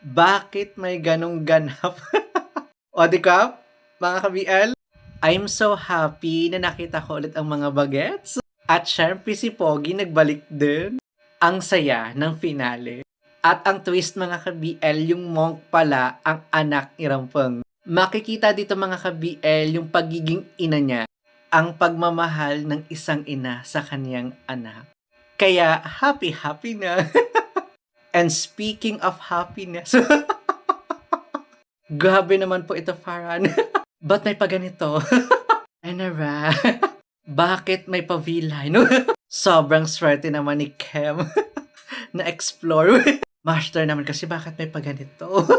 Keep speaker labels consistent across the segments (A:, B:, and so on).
A: Bakit may ganong ganap? O di ka, mga ka-BL? I'm so happy na nakita ko ulit ang mga bagets. At syempre si Pogi nagbalik din. Ang saya ng finale. At ang twist mga ka-BL, yung Monk pala ang anak ni Rampong. Makikita dito mga ka-BL yung pagiging ina niya. Ang pagmamahal ng isang ina sa kaniyang anak. Kaya happy na. And speaking of happiness, grabe naman po ito, Farhan. Ba't may paganito? Anara, bakit may pa-V-line? Sobrang swerte naman ni Kem na explore. Master naman kasi bakit may paganito?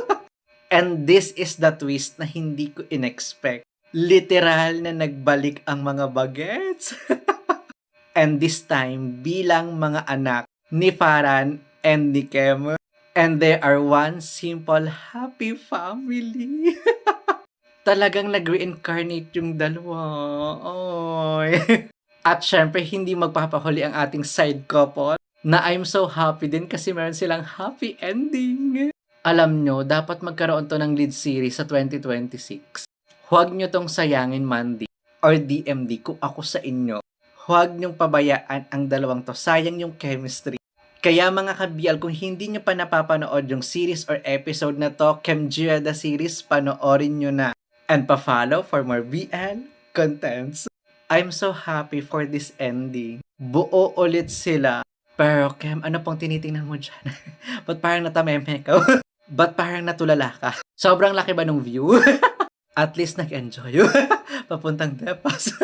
A: And this is the twist na hindi ko in-expect. Literal na nagbalik ang mga bagets. And this time, bilang mga anak ni Farhan and ni Kem. And they are one simple happy family. Talagang nag-reincarnate yung dalawa. Oy. At syempre, hindi magpapahuli ang ating side couple na I'm so happy din kasi meron silang happy ending. Alam nyo, dapat magkaroon to ng lead series sa 2026. Huwag nyo tong sayangin, Mandy or DMD, kung ako sa inyo. Huwag nyong pabayaan ang dalawang to. Sayang yung chemistry. Kaya mga ka-BL, kung hindi nyo pa napapanood yung series or episode na to, Kemjira the series, panoorin nyo na. And pa-follow for more BL contents. I'm so happy for this ending. Buo ulit sila. Pero Kem, ano pong tinitingnan mo dyan? Ba't parang natameme ka? Ba't parang natulala ka? Sobrang laki ba nung view? At least nag-enjoy. Papuntang Depas.